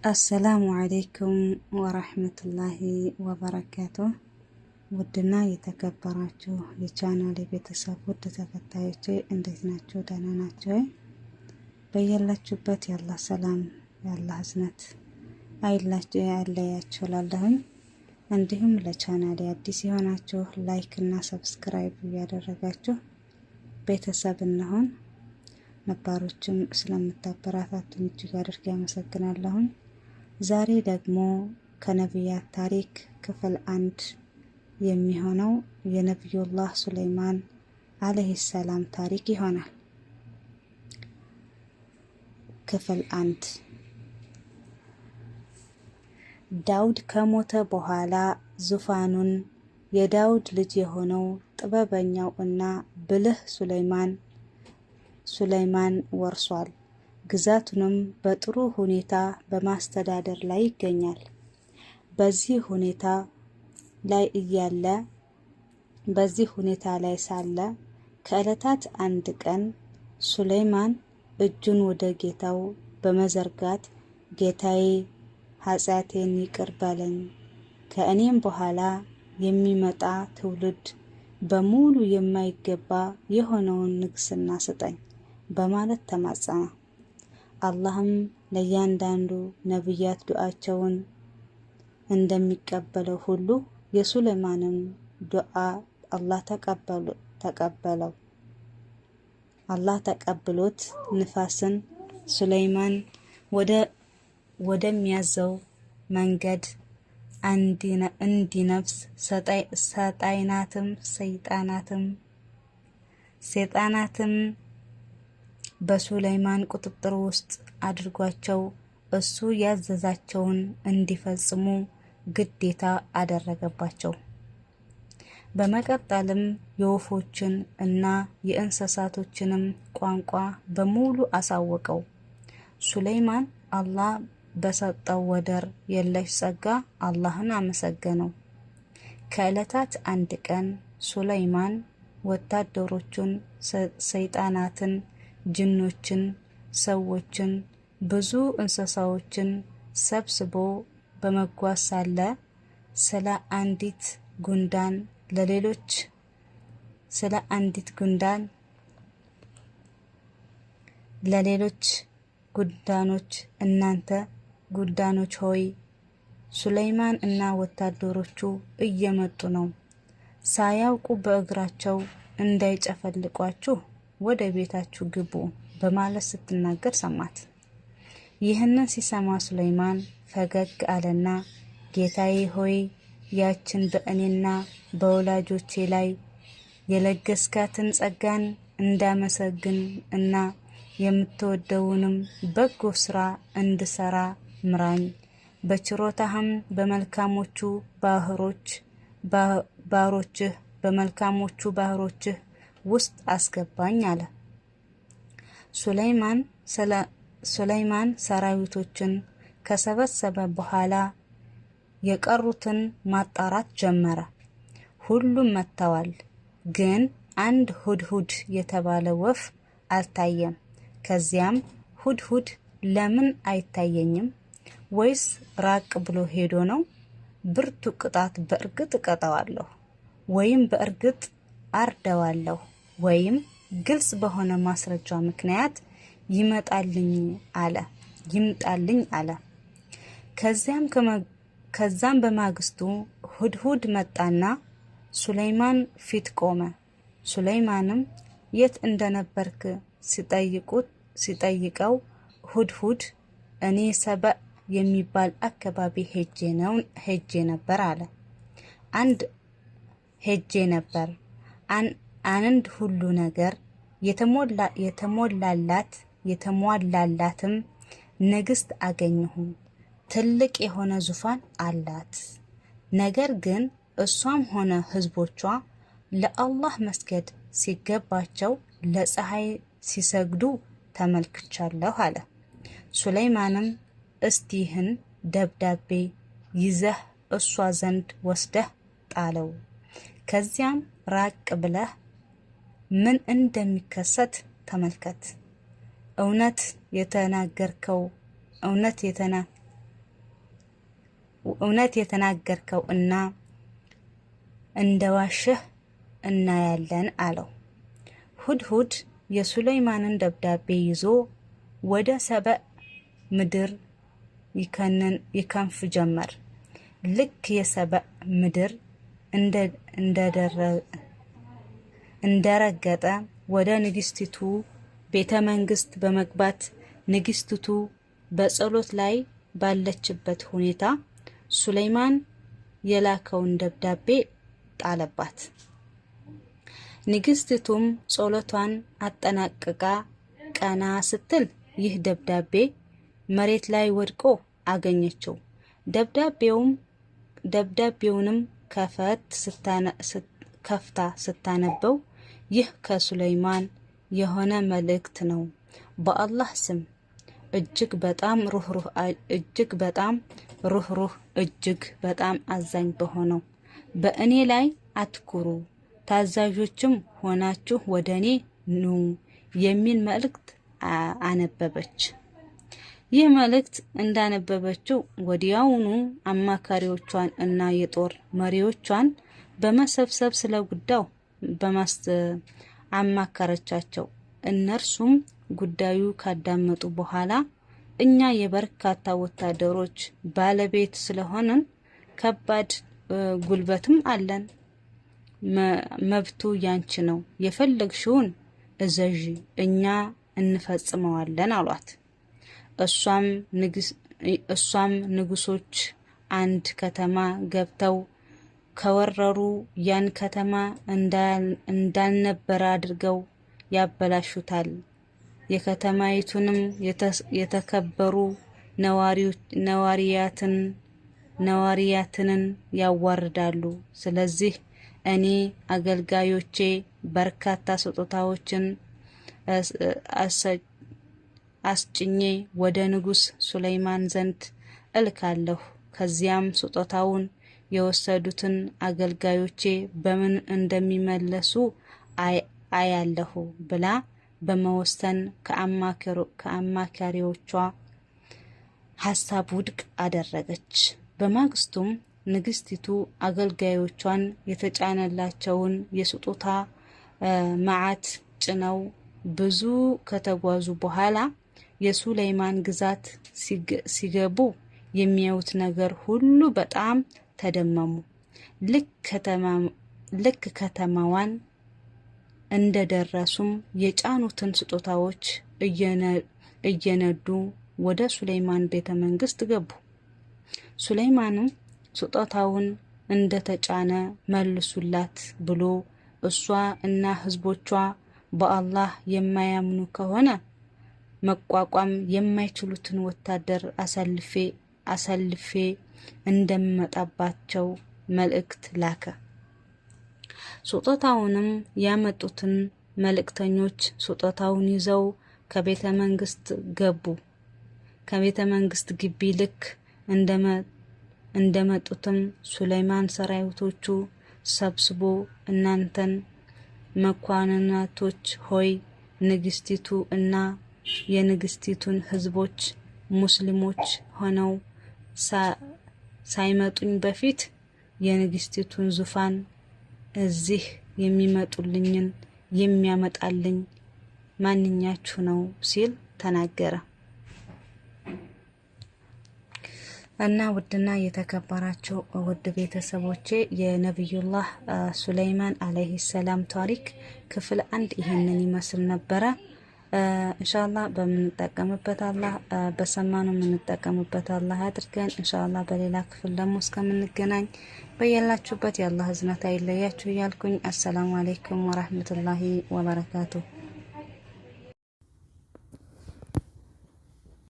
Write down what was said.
አሰላሙ አለይኩም ወራህመቱላሂ ወበረካቱ። ውድና የተከበራችሁ የቻናሌ ቤተሰብ ውድ ተከታዮቼ እንዴት ናችሁ? ደህና ናችሁ? በያላችሁበት ያላህ ሰላም ያላህ እዝነት አይላችሁ ያለያችሁ እላለሁኝ። እንዲሁም ለቻናሌ አዲስ የሆናችሁ ላይክ እና ሰብስክራይብ እያደረጋችሁ ቤተሰብ እንሆን። ነባሮችም ስለምታበረታቱኝ እጅግ አድርጌ አመሰግናለሁኝ። ዛሬ ደግሞ ከነቢያት ታሪክ ክፍል 1 የሚሆነው የነቢዩላህ ሱለይማን አለይሂ ሰላም ታሪክ ይሆናል። ክፍል 1 ዳውድ ከሞተ በኋላ ዙፋኑን የዳውድ ልጅ የሆነው ጥበበኛው እና ብልህ ሱለይማን ወርሷል። ግዛቱንም በጥሩ ሁኔታ በማስተዳደር ላይ ይገኛል። በዚህ ሁኔታ ላይ ሳለ ከዕለታት አንድ ቀን ሱለይማን እጁን ወደ ጌታው በመዘርጋት ጌታዬ ኃጢአቴን ይቅር በለኝ፣ ከእኔም በኋላ የሚመጣ ትውልድ በሙሉ የማይገባ የሆነውን ንግስና ስጠኝ በማለት ተማጸነ። አላህም ለእያንዳንዱ ነቢያት ዱዓቸውን እንደሚቀበለው ሁሉ የሱለይማንን ዱዓ አላህ ተቀብሎት ንፋስን ሱለይማን ወደሚያዘው መንገድ እንዲነፍስ ሰይጣናትም በሱለይማን ቁጥጥር ውስጥ አድርጓቸው እሱ ያዘዛቸውን እንዲፈጽሙ ግዴታ አደረገባቸው። በመቀጠልም የወፎችን እና የእንስሳቶችንም ቋንቋ በሙሉ አሳወቀው። ሱለይማን አላህ በሰጠው ወደር የለሽ ጸጋ አላህን አመሰገነው። ከዕለታት አንድ ቀን ሱለይማን ወታደሮቹን፣ ሰይጣናትን፣ ጅኖችን፣ ሰዎችን፣ ብዙ እንስሳዎችን ሰብስቦ በመጓዝ ሳለ ስለ አንዲት ጉንዳን ለሌሎች ጉንዳኖች እናንተ ጉንዳኖች ሆይ ሱለይማን እና ወታደሮቹ እየመጡ ነው፣ ሳያውቁ በእግራቸው እንዳይጨፈልቋችሁ ወደ ቤታችሁ ግቡ በማለት ስትናገር ሰማት። ይህንን ሲሰማ ሱለይማን ፈገግ አለና ጌታዬ ሆይ ያችን በእኔና በወላጆቼ ላይ የለገስካትን ጸጋን እንዳመሰግን እና የምትወደውንም በጎ ስራ እንድሰራ ምራኝ፣ በችሮታህም በመልካሞቹ ባህሮችህ ውስጥ አስገባኝ አለ። ሱለይማን ሰራዊቶችን ከሰበሰበ በኋላ የቀሩትን ማጣራት ጀመረ። ሁሉም መጥተዋል፣ ግን አንድ ሁድሁድ የተባለ ወፍ አልታየም። ከዚያም ሁድሁድ ለምን አይታየኝም? ወይስ ራቅ ብሎ ሄዶ ነው? ብርቱ ቅጣት በእርግጥ እቀጣዋለሁ፣ ወይም በእርግጥ አርደዋለሁ፣ ወይም ግልጽ በሆነ ማስረጃ ምክንያት ይምጣልኝ አለ። ከዛም በማግስቱ ሁድሁድ መጣና ሱለይማን ፊት ቆመ። ሱለይማንም የት እንደነበርክ ሲጠይቀው ሁድሁድ እኔ ሰበእ የሚባል አካባቢ ሄጄ ነበር አለ። አንድ ሁሉ ነገር የተሟላላትም ንግስት አገኘሁ። ትልቅ የሆነ ዙፋን አላት። ነገር ግን እሷም ሆነ ህዝቦቿ ለአላህ መስገድ ሲገባቸው ለፀሐይ ሲሰግዱ ተመልክቻለሁ አለ። ሱለይማንም እስቲ ይህን ደብዳቤ ይዘህ እሷ ዘንድ ወስደህ ጣለው። ከዚያም ራቅ ብለህ ምን እንደሚከሰት ተመልከት። እውነት እውነት የተናገርከው እና እንደዋሸህ እናያለን አለው። ሁድሁድ የሱለይማንን ደብዳቤ ይዞ ወደ ሰበእ ምድር ይከንፍ ጀመር። ልክ የሰበእ ምድር እንደረገጠ ወደ ንግስቲቱ ቤተ መንግስት በመግባት ንግስቲቱ በጸሎት ላይ ባለችበት ሁኔታ ሱለይማን የላከውን ደብዳቤ ጣለባት። ንግስቲቱም ጸሎቷን አጠናቅቃ ቀና ስትል ይህ ደብዳቤ መሬት ላይ ወድቆ አገኘችው። ደብዳቤውንም ከፍታ ስታነበው ይህ ከሱለይማን የሆነ መልእክት ነው። በአላህ ስም እጅግ በጣም ሩህሩህ እጅግ በጣም አዛኝ በሆነው በእኔ ላይ አትኩሩ፣ ታዛዦችም ሆናችሁ ወደ እኔ ኑ የሚል መልእክት አነበበች። ይህ መልእክት እንዳነበበችው ወዲያውኑ አማካሪዎቿን እና የጦር መሪዎቿን በመሰብሰብ ስለ ጉዳዩ አማከረቻቸው። እነርሱም ጉዳዩ ካዳመጡ በኋላ እኛ የበርካታ ወታደሮች ባለቤት ስለሆንን ከባድ ጉልበትም አለን፣ መብቱ ያንቺ ነው፣ የፈለግሽውን እዘዥ፣ እኛ እንፈጽመዋለን አሏት። እሷም ንጉሶች አንድ ከተማ ገብተው ከወረሩ ያን ከተማ እንዳልነበረ አድርገው ያበላሹታል፣ የከተማይቱንም የተከበሩ ነዋሪያትንን ያዋርዳሉ። ስለዚህ እኔ አገልጋዮቼ በርካታ ስጦታዎችን አስጭኜ ወደ ንጉስ ሱለይማን ዘንድ እልካለሁ። ከዚያም ስጦታውን የወሰዱትን አገልጋዮቼ በምን እንደሚመለሱ አያለሁ ብላ በመወሰን ከአማካሪዎቿ ሀሳብ ውድቅ አደረገች። በማግስቱም ንግስቲቱ አገልጋዮቿን የተጫነላቸውን የስጦታ መዓት ጭነው ብዙ ከተጓዙ በኋላ የሱለይማን ግዛት ሲገቡ የሚያዩት ነገር ሁሉ በጣም ተደመሙ። ልክ ከተማዋን እንደደረሱም የጫኑትን ስጦታዎች እየነዱ ወደ ሱለይማን ቤተ መንግስት ገቡ። ሱለይማንም ስጦታውን እንደተጫነ መልሱላት ብሎ እሷ እና ህዝቦቿ በአላህ የማያምኑ ከሆነ መቋቋም የማይችሉትን ወታደር አሳልፌ እንደመጣባቸው መልእክት ላከ። ስጦታውንም ያመጡትን መልእክተኞች ስጦታውን ይዘው ከቤተ መንግስት ገቡ። ከቤተ መንግስት ግቢ ልክ እንደመጡትም ሱለይማን ሰራዊቶቹ ሰብስቦ እናንተን መኳንንቶች ሆይ ንግስቲቱ እና የንግስቲቱን ህዝቦች ሙስሊሞች ሆነው ሳይመጡኝ በፊት የንግስቲቱን ዙፋን እዚህ የሚመጡልኝን የሚያመጣልኝ ማንኛችሁ ነው ሲል ተናገረ። እና ውድና የተከበራችሁ ውድ ቤተሰቦቼ የነብዩላህ ሱለይማን አለይሂ ሰላም ታሪክ ክፍል 1 ይሄንን ይመስል ነበረ። ኢንሻአላህ በምንጠቀምበት አላህ በሰማነው የምንጠቀምበት አላህ ያድርገን። ኢንሻአላህ በሌላ ክፍል ደግሞ እስከምንገናኝ በያላችሁበት የአላህ እዝነት አይለያችሁ እያልኩኝ አሰላሙ አለይኩም ወራህመቱላሂ ወበረካቱሁ።